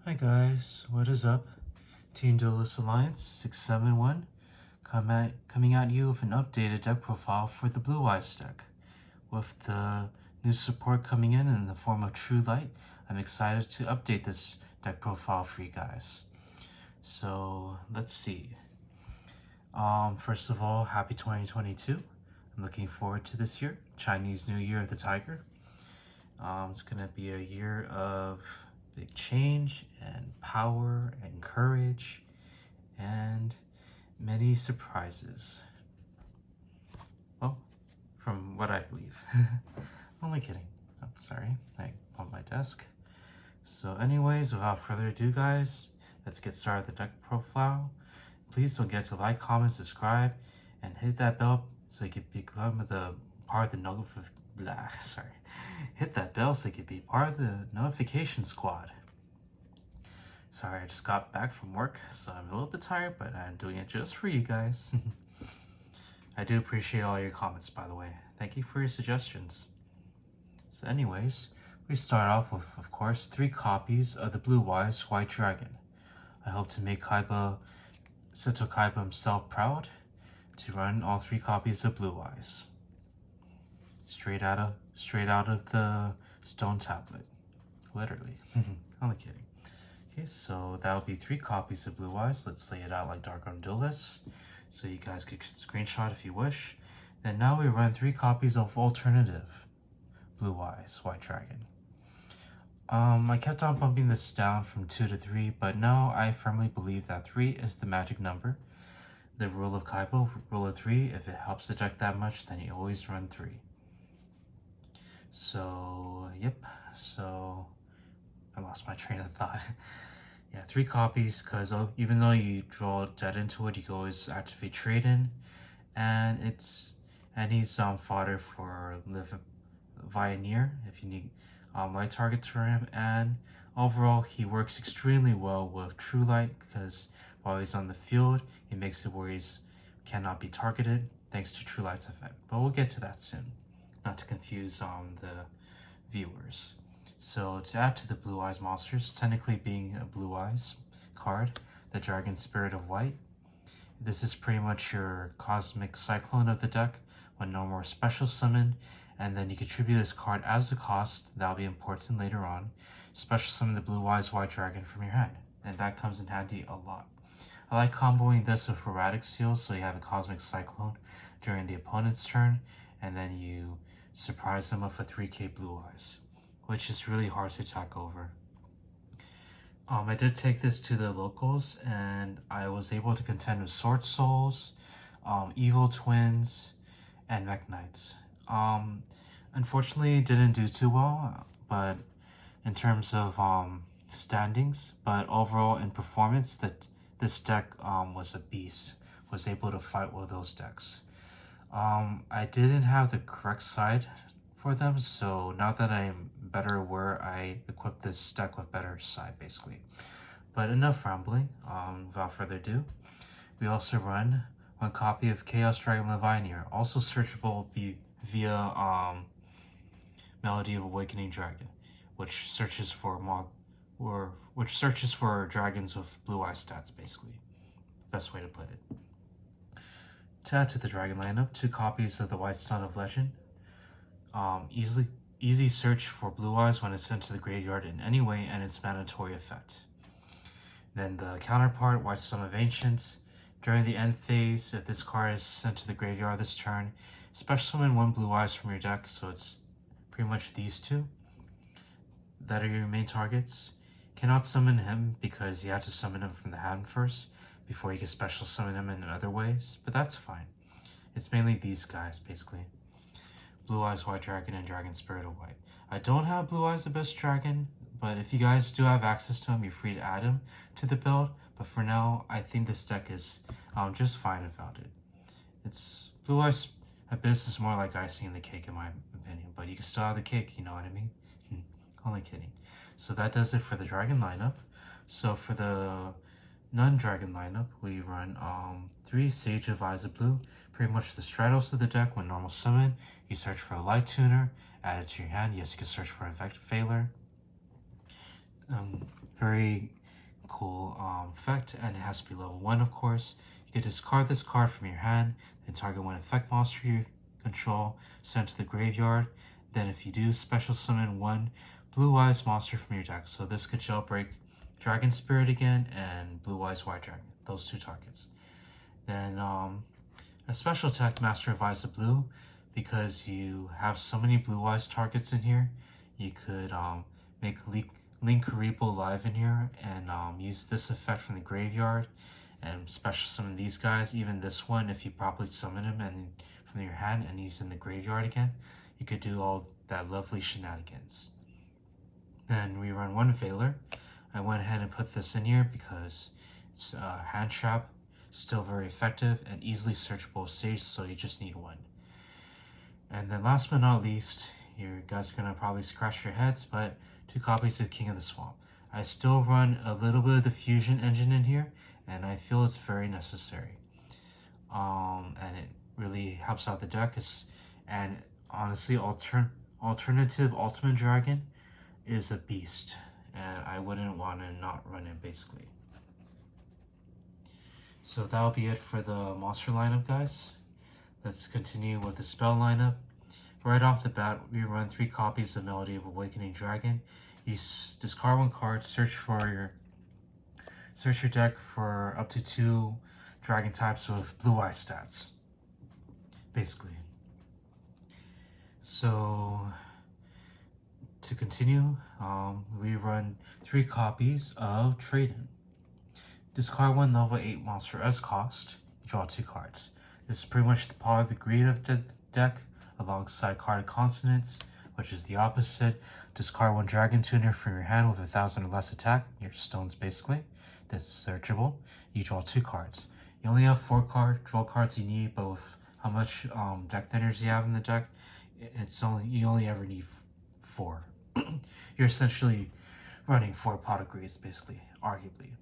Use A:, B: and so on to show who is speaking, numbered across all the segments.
A: Hi guys, what is up? Team Duelist Alliance 671 coming at you with an updated deck profile for the Blue Eyes deck. With the new support coming in the form of True Light, I'm excited to update this deck profile for you guys. So let's see. First of all, happy 2022. I'm looking forward to this year, Chinese New Year of the Tiger. It's gonna be a year of big change and power and courage and many surprises. Well, from what I believe. Only kidding. I'm sorry, I bumped my desk. So anyways, without further ado guys, let's get started with the deck profile. Please don't forget to like, comment, subscribe, and hit that bell so you can become the part of the hit that bell so you can be part of the notification squad. Sorry, I just got back from work, so I'm a little bit tired, but I'm doing it just for you guys. I do appreciate all your comments, by the way. Thank you for your suggestions. So anyways, we start off with, of course, 3 copies of the Blue Eyes White Dragon. I hope to make Seto Kaiba himself proud to run all 3 copies of Blue Eyes. Straight out of the stone tablet. Literally. Only kidding. Okay, so that'll be 3 copies of Blue Eyes. Let's lay it out like Dark-Grown Duelist, so you guys can screenshot if you wish. Then now we run 3 copies of alternative Blue Eyes White Dragon. I kept on bumping this down from 2 to 3, but now I firmly believe that 3 is the magic number. The rule of Kaiba, rule of 3, if it helps the deck that much, then you always run 3. So, yep, so I lost my train of thought. Yeah, 3 copies, because even though you draw dead into it, you can always activate Trade-In, and he's fodder for Levianeer if you need light targets for him, and overall he works extremely well with True Light, because while he's on the field, he makes it where he cannot be targeted thanks to True Light's effect. But we'll get to that soon, not to confuse the viewers. So to add to the Blue Eyes monsters, technically being a Blue Eyes card, the Dragon Spirit of White. This is pretty much your Cosmic Cyclone of the deck when no more special summon, and then you contribute this card as the cost. That'll be important later on. Special summon the Blue Eyes White Dragon from your hand, and that comes in handy a lot. I like comboing this with Hieratic Seal, so you have a Cosmic Cyclone during the opponent's turn, and then you surprise them with a 3k Blue Eyes, which is really hard to attack over. I did take this to the locals, and I was able to contend with Sword Souls, Evil Twins, and Mech Knights. Unfortunately, didn't do too well, but in terms of standings, but overall in performance, this deck was a beast. Was able to fight with those decks. I didn't have the correct side for them, so now that I'm better aware, I equipped this deck with better side basically. But enough rambling. Without further ado, we also run 1 copy of Chaos Dragon Levianeer, also searchable via Melody of Awakening Dragon, which searches for dragons with blue eye stats basically. Best way to put it. To add to the dragon lineup, 2 copies of the White Stone of Legend. Easy search for Blue Eyes when it's sent to the graveyard in any way, and its mandatory effect. Then the counterpart, White Stone of Ancients. During the end phase, if this card is sent to the graveyard this turn, special summon 1 Blue Eyes from your deck, so it's pretty much these 2 that are your main targets. Cannot summon him because you have to summon him from the hand first before you can special summon him in other ways, but that's fine. It's mainly these guys basically. Blue Eyes White Dragon and Dragon Spirit of White. I don't have Blue Eyes the Best Dragon, but if you guys do have access to him, you're free to add him to the build. But for now, I think this deck is just fine without it. It's Blue Eyes Abyss is more like icing in the cake in my opinion, but you can still have the cake, you know what I mean? Only kidding. So that does it for the dragon lineup. So for the non-dragon lineup, we run 3 Sage of Eyes of Blue, pretty much the Stratos of the deck. When normal summon, you search for a Light Tuner, add it to your hand. Yes, you can search for a Vector Failer. very cool effect, and it has to be level 1, of course. You can discard this card from your hand, then target one effect monster you control, send to the graveyard. Then if you do, special summon one Blue Eyes monster from your deck. So this could jailbreak Dragon Spirit again and Blue Eyes White Dragon, those two targets. Then a special attack, Master of Eyes of Blue, because you have so many Blue Eyes targets in here. You could make Linkuriboh live in here and use this effect from the graveyard and special summon these guys. Even this one, if you properly summon him and from your hand and use in the graveyard again, you could do all that lovely shenanigans. Then we run one Veiler. I went ahead and put this in here because it's a hand trap, still very effective and easily searchable stage, so you just need one. And then last but not least, you guys are gonna probably scratch your heads, but 2 copies of King of the Swamp. I still run a little bit of the fusion engine in here, and I feel it's very necessary. And it really helps out the deck. And honestly, alternative Ultimate Dragon is a beast, and I wouldn't want to not run it basically. So that'll be it for the monster lineup, guys. Let's continue with the spell lineup. Right off the bat, we run 3 copies of Melody of Awakening Dragon. You discard 1 card, search your deck for up to 2 dragon types with blue eye stats, basically. So to continue, we run 3 copies of Trade-In. Discard 1 level 8 monster as cost, draw 2 cards. This is pretty much the part of the greed of the deck, alongside Cards of Consonance, which is the opposite. Discard 1 Dragon Tuner from your hand with 1,000 or less attack, your stones basically. This is searchable. You draw 2 cards. You only have 4 draw cards you need, but with how much deck thinners you have in the deck, you only ever need 4. You're essentially running 4 pot of greeds, basically, arguably.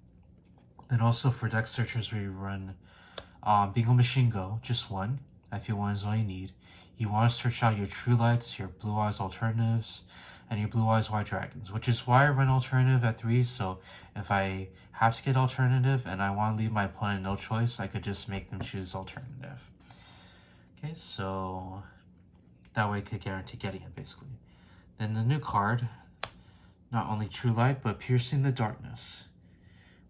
A: Then also for deck searchers, we run Bingo Machine Go, just 1. I feel 1 is all you need. You want to search out your True Lights, your Blue Eyes Alternatives, and your Blue Eyes White Dragons, which is why I run Alternative at 3, so if I have to get Alternative and I want to leave my opponent no choice, I could just make them choose Alternative. Okay, so that way I could guarantee getting it, basically. Then the new card, not only True Light, but Piercing the Darkness.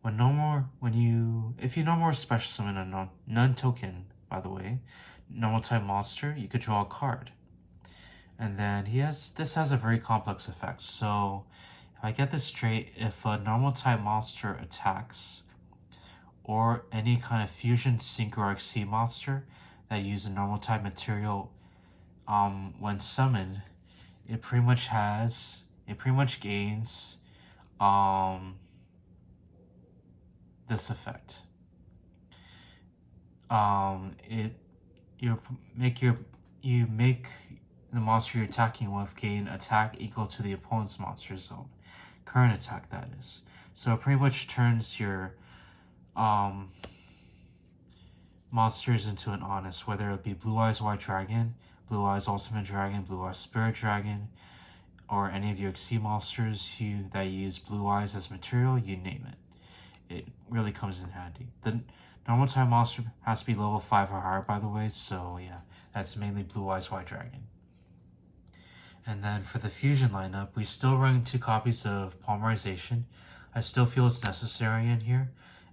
A: If you no more special summon a non-token, by the way, normal type monster, you could draw a card. And then this has a very complex effect. So if I get this straight, if a normal type monster attacks, or any kind of fusion, sync, or XC monster that use a normal type material, when summoned, it pretty much gains this effect. You make the monster you're attacking with gain attack equal to the opponent's monster zone, current attack, that is. So it pretty much turns your monsters into an honest, whether it be Blue Eyes White Dragon, Blue Eyes Ultimate Dragon, Blue Eyes Spirit Dragon, or any of your XC monsters that use Blue Eyes as material, you name it. It really comes in handy. The normal type monster has to be level 5 or higher, by the way, so yeah, that's mainly Blue Eyes White Dragon. And then for the fusion lineup, we still run 2 copies of Polymerization. I still feel it's necessary in here,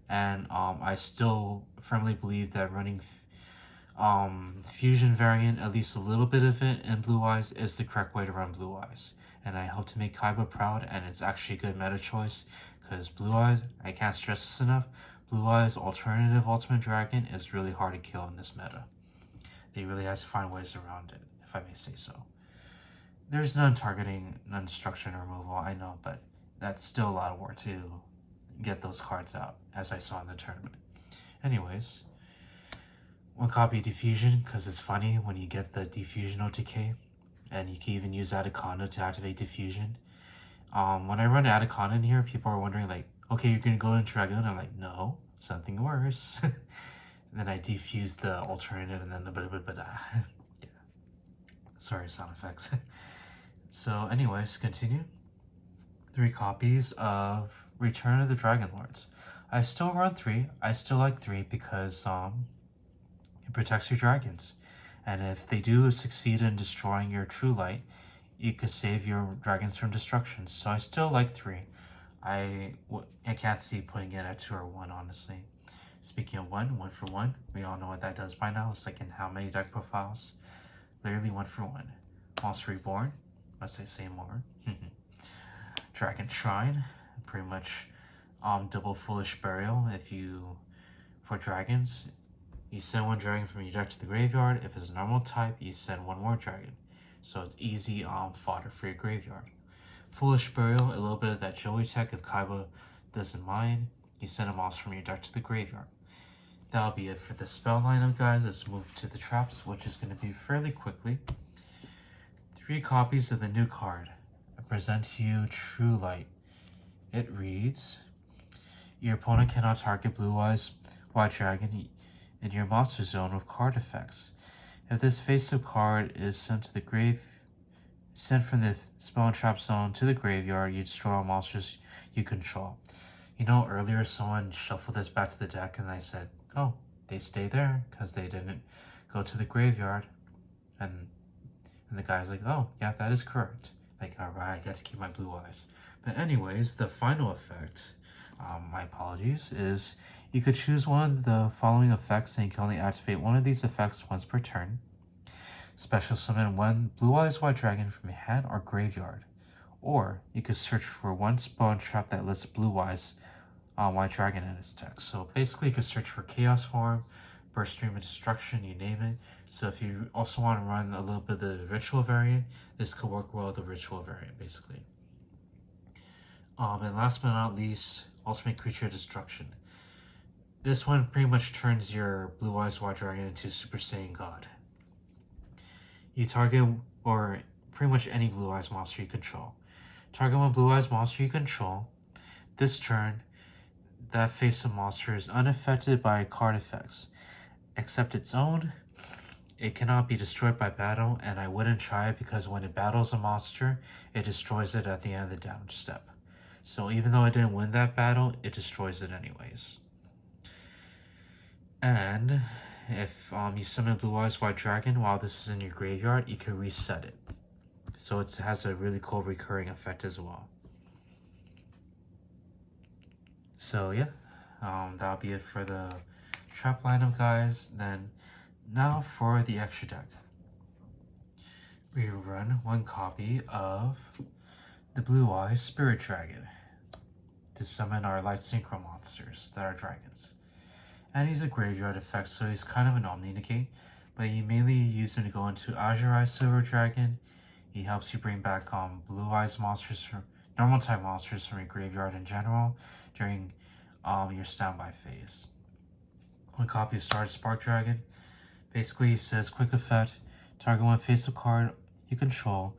A: and I still firmly believe that running fusion variant, at least a little bit of it in Blue Eyes, is the correct way to run Blue Eyes. And I hope to make Kaiba proud, and it's actually a good meta choice, because Blue Eyes, I can't stress this enough, Blue Eyes Alternative Ultimate Dragon is really hard to kill in this meta. They really have to find ways around it, if I may say so. There's none targeting, none destruction or removal, I know, but that's still a lot of work to get those cards out, as I saw in the tournament. Anyways, 1 copy of Diffusion, because it's funny when you get the Diffusion OTK, and you can even use Anaconda to activate Diffusion. When I run Anaconda in here, people are wondering, like, okay, you're going to go into Dragoon? I'm like, no, something worse. And then I defuse the alternative, and then the yeah. Sorry, sound effects. So anyways, continue. 3 copies of Return of the Dragon Lords. I still run 3. I still like 3 because it protects your dragons. And if they do succeed in destroying your True Light, you could save your dragons from destruction. So I still like 3. I can't see putting it at 2 or 1, honestly. Speaking of 1 for 1, we all know what that does by now. It's like in how many deck profiles? Literally 1 for 1. Monster Reborn, must I say more? Dragon Shrine, pretty much double Foolish Burial. If you, for dragons, you send 1 dragon from your deck to the graveyard. If it's a normal type, you send 1 more dragon. So it's easy fodder for your graveyard. Foolish Burial, a little bit of that Joey tech if Kaiba doesn't mind. You send a monster from your deck to the graveyard. That'll be it for the spell lineup, guys. Let's move to the traps, which is going to be fairly quickly. 3 copies of the new card. I present to you True Light. It reads, your opponent cannot target Blue Eyes White Dragon in your monster zone with card effects. If this face-up card is sent from the spell and trap zone to the graveyard, you destroy all monsters you control. You know, earlier someone shuffled this back to the deck and I said, oh, they stay there because they didn't go to the graveyard. And the guy's like, oh, yeah, that is correct. Like, alright, I get to keep my Blue Eyes. But anyways, the final effect, my apologies, is you could choose one of the following effects and you can only activate one of these effects once per turn. Special summon 1 Blue Eyes White Dragon from your hand or graveyard. Or you could search for 1 spell and trap that lists Blue Eyes White Dragon in its deck. So basically you could search for Chaos Form, Burst Stream of Destruction, you name it. So if you also want to run a little bit of the Ritual variant, this could work well with the Ritual variant, basically. And last but not least, Ultimate Creature Destruction. This one pretty much turns your Blue Eyes White Dragon into Super Saiyan God. You target, or pretty much any Blue Eyes monster you control. Target 1 Blue Eyes monster you control. This turn, that face-up monster is unaffected by card effects, except its own. It cannot be destroyed by battle, and I wouldn't try it because when it battles a monster, it destroys it at the end of the down step. So even though I didn't win that battle, it destroys it anyways. And if you summon Blue Eyes White Dragon while this is in your graveyard, you can reset it. So it has a really cool recurring effect as well. So yeah, that'll be it for the trap lineup, guys. Then now for the extra deck. We run 1 copy of the Blue Eyes Spirit Dragon to summon our light synchro monsters that are dragons. And he's a graveyard effect, so he's kind of an omni-negate, but you mainly use him to go into Azure Silver Dragon. He helps you bring back Blue Eyes monsters, from normal type monsters from your graveyard in general during your standby phase. 1 copy of Stardust Spark Dragon. Basically, he says, quick effect, target 1 face-up card you control.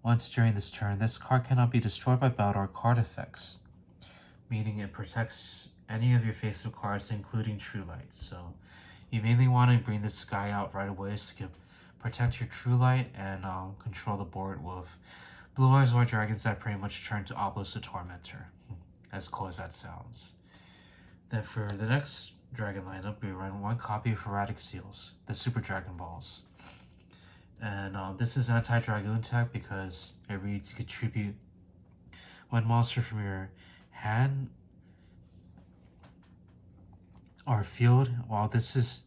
A: Once during this turn, this card cannot be destroyed by battle or card effects, meaning it protects any of your face-up cards, including True Light. So you mainly want to bring this guy out right away to protect your True Light and control the board with Blue Eyes White Dragons that pretty much turn to Obelisk the Tormentor, as cool as that sounds. Then for the next dragon lineup, we run 1 copy of Hieratic Seals, the Super Dragon Balls. And this is anti-Dragoon tech because it reads you could tribute 1 monster from your hand or field while this is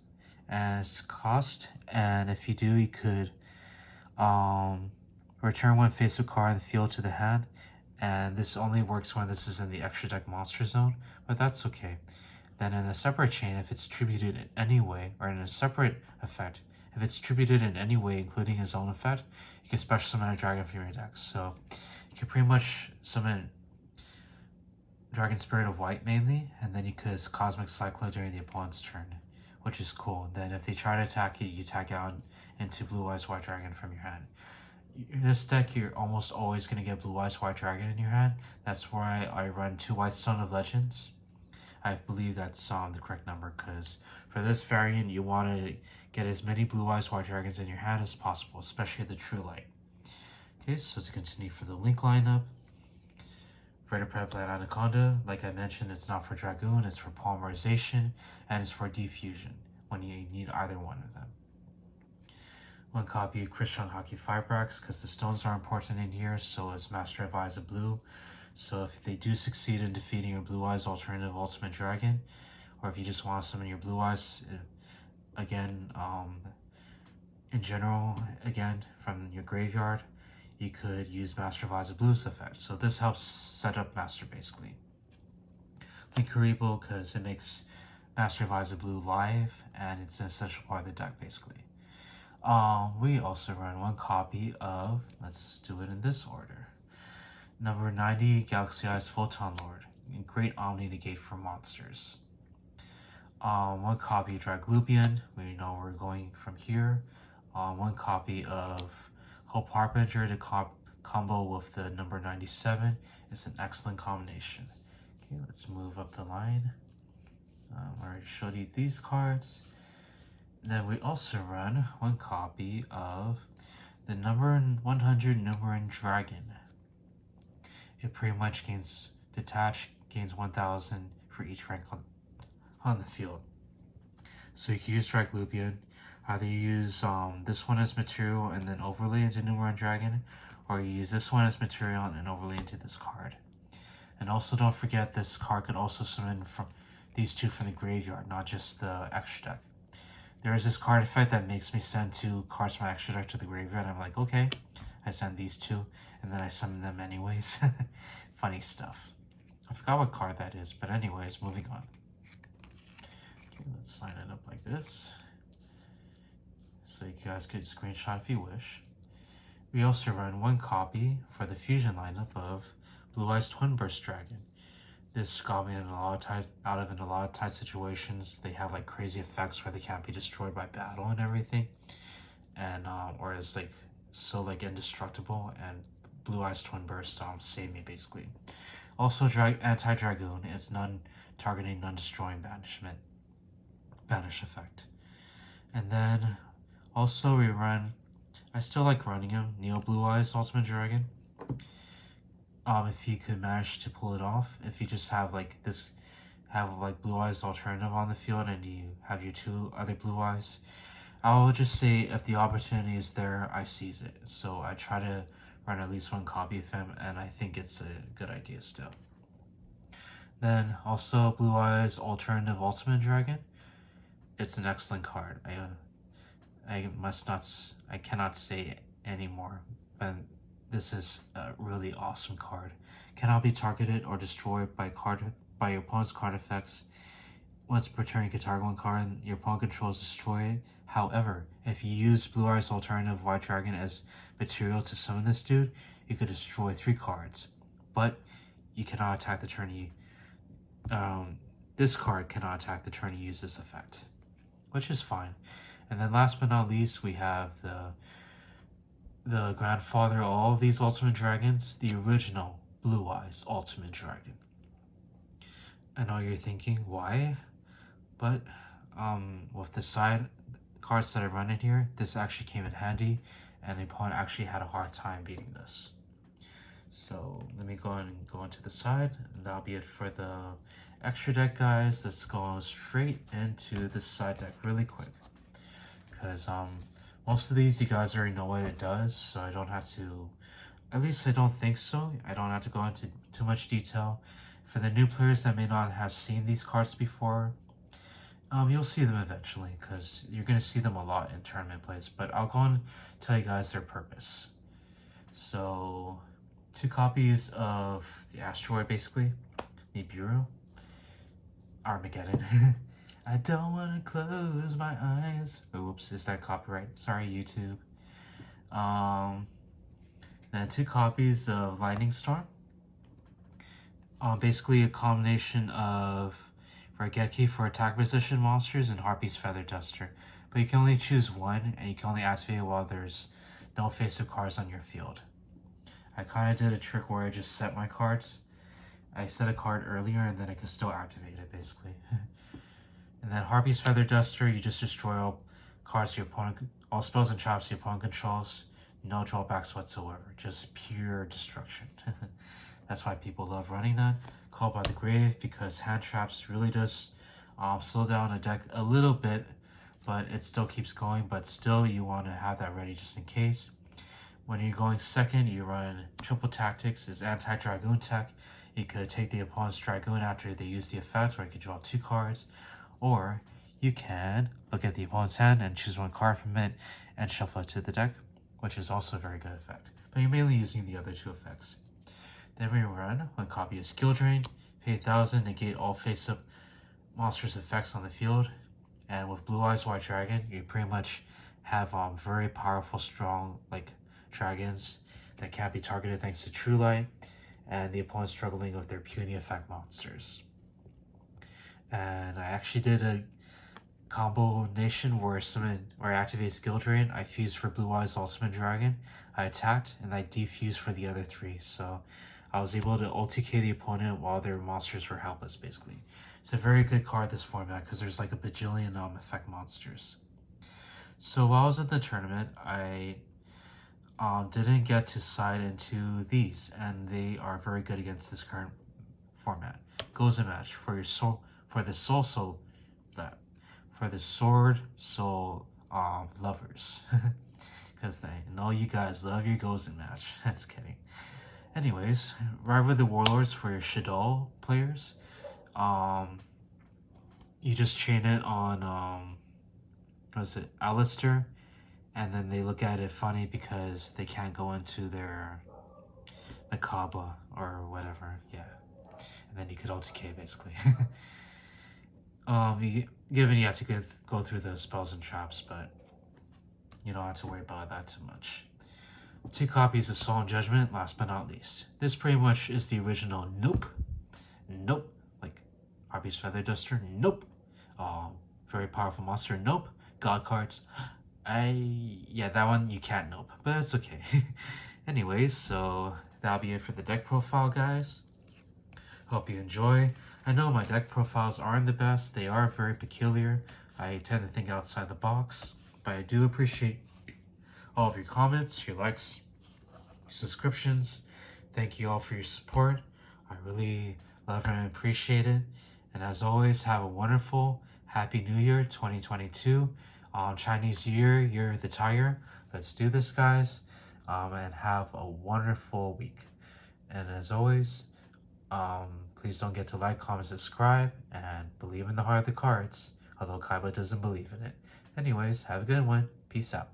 A: as cost, and if you do, you could return 1 face-up card in the field to the hand, and this only works when this is in the extra deck monster zone, but that's okay. Then in a separate chain, if it's tributed in any way, or in a separate effect, if it's tributed in any way, including his own effect, you can special summon a dragon from your deck. So you can pretty much summon Dragon Spirit of White mainly, and then you could Cosmic Cyclone during the opponent's turn, which is cool. Then if they try to attack you, you tag out into Blue Eyes White Dragon from your hand. In this deck, you're almost always going to get Blue Eyes White Dragon in your hand. That's why I run 2 White Stone of Legends. I believe that's the correct number, because for this variant, you want to get as many Blue Eyes White Dragons in your hand as possible, especially the True Light. Okay, so to continue for the Link lineup, Predaplant Anaconda, like I mentioned, it's not for Dragoon, it's for Polymerization, and it's for Diffusion, when you need either one of them. One copy of Cryston Halqifibrax, because the stones are important in here, so is Master of Eyes of Blue. So if they do succeed in defeating your Blue Eyes alternative Ultimate Dragon, or if you just want to summon your Blue Eyes, again, in general, again, from your graveyard, you could use Master of Eyes of Blue's effect. So this helps set up Master, basically. Linkuriboh, because it makes Master of Eyes of Blue live, and it's an essential part of the deck, basically. We also run one copy of, let's do it in this order. Number 90, Galaxy Eyes Photon Lord. Great Omni Negate for monsters. One copy of Draglubian. We know we're going from here. One copy of Hope Harbinger to combo with the number 97. It's an excellent combination. Okay, let's move up the line. I already showed you these cards. Then we also run one copy of the number 100 Numeran Dragon. It pretty much gains detached, gains 1000 for each rank on the field. So you can use Draglubian. Either you use this one as material and then overlay into Numeran Dragon, or you use this one as material and overlay into this card. And also don't forget, this card could also summon from these two from the graveyard, not just the extra deck. There is this card effect that makes me send 2 cards from my extra deck to the graveyard. I'm like, okay, I send these 2, and then I summon them anyways. Funny stuff. I forgot what card that is, but anyways, moving on. Okay, let's line it up like this, so you guys could screenshot if you wish. We also run one copy for the fusion lineup of Blue Eyes Twin Burst Dragon. This got me in a lot of tight situations. They have like crazy effects where they can't be destroyed by battle and everything, and or it's like so like indestructible. And Blue Eyes Twin Burst saved me basically. Also, anti-Dragoon. It's non-targeting, non-destroying banish effect. And then also we run. I still like running him. Neo Blue Eyes Ultimate Dragon. If you could manage to pull it off, if you just have like this, have like Blue Eyes alternative on the field and you have your 2 other Blue Eyes, I will just say if the opportunity is there, I seize it. So I try to run at least one copy of him, and I think it's a good idea still. Then also Blue Eyes alternative Ultimate Dragon. It's an excellent card. I cannot say anymore, but this is a really awesome card. Cannot be targeted or destroyed by your opponent's card effects. Once per turn, you can target one card and your opponent controls destroy it. However, if you use Blue Eyes alternative White Dragon as material to summon this dude, you could destroy 3 cards. But you cannot attack the turn you this card cannot attack the turn you use this effect, which is fine. And then last but not least, we have the grandfather of all of these Ultimate Dragons, the original Blue Eyes Ultimate Dragon. I know you're thinking, why? But with the side cards that I run in here, this actually came in handy, and the opponent actually had a hard time beating this. So let me go and go into the side, and that'll be it for the extra deck, guys. Let's go straight into the side deck really quick, because most of these you guys already know what it does, so I don't have to, at least I don't think so. I don't have to go into too much detail. For the new players that may not have seen these cards before, you'll see them eventually, because you're going to see them a lot in tournament plays, but I'll go and tell you guys their purpose. So 2 copies of the Asteroid, basically, Nibiru, Armageddon. I don't want to close my eyes. Oops, is that copyright? Sorry, YouTube. Then 2 copies of Lightning Storm. Basically a combination of Raigeki for attack position monsters and Harpy's Feather Duster. But you can only choose one, and you can only activate it while there's no face-up cards on your field. I kind of did a trick where I just set my cards. I set a card earlier, and then I can still activate it, basically. And then Harpy's Feather Duster, you just destroy all cards your opponent, all spells and traps your opponent controls. No drawbacks whatsoever, just pure destruction. That's why people love running that. Call by the Grave, because hand traps really does slow down a deck a little bit, but it still keeps going. But still, you want to have that ready just in case. When you're going second, you run Triple Tactics, is anti-Dragoon tech. You could take the opponent's Dragoon after they use the effect, or you could draw 2 cards. Or you can look at the opponent's hand and choose 1 card from it and shuffle it to the deck, which is also a very good effect. But you're mainly using the other 2 effects. Then we run 1 copy of Skill Drain, pay 1,000, negate all face-up monsters' effects on the field. And with Blue Eyes White Dragon, you pretty much have very powerful, strong dragons that can't be targeted thanks to True Light, and the opponent's struggling with their puny effect monsters. And I actually did a combination where I activate Skill Drain, I fused for Blue Eyes Ultimate Dragon, I attacked, and I defused for the other 3. So I was able to OTK the opponent while their monsters were helpless, basically. It's a very good card this format because there's like a bajillion effect monsters. So while I was at the tournament, I didn't get to side into these, and they are very good against this current format. Goes a match for your soul, for the sword soul lovers, because I know you guys love your Gozen match. Just kidding. Anyways, Rival the Warlords for your Shaddoll players. You just chain it on Alistair, and then they look at it funny because they can't go into their Anaconda or whatever. Yeah, and then you could OTK basically. Given you have to go through the spells and traps, but you don't have to worry about that too much. 2 copies of Solemn Judgment, last but not least. This pretty much is the original Nope. Nope. Like Harpy's Feather Duster. Nope. Very powerful monster. Nope. God cards. Yeah, that one you can't nope, but it's okay. Anyways, so that'll be it for the deck profile, guys. Hope you enjoy. I know my deck profiles aren't the best. They are very peculiar. I tend to think outside the box, but I do appreciate all of your comments, your likes, your subscriptions. Thank you all for your support. I really love and appreciate it. And as always, have a wonderful, happy New Year 2022. Chinese Year, Year of the Tiger. Let's do this, guys. And have a wonderful week. And as always, please don't forget to like, comment, subscribe, and believe in the heart of the cards. Although Kaiba doesn't believe in it. Anyways, have a good one. Peace out.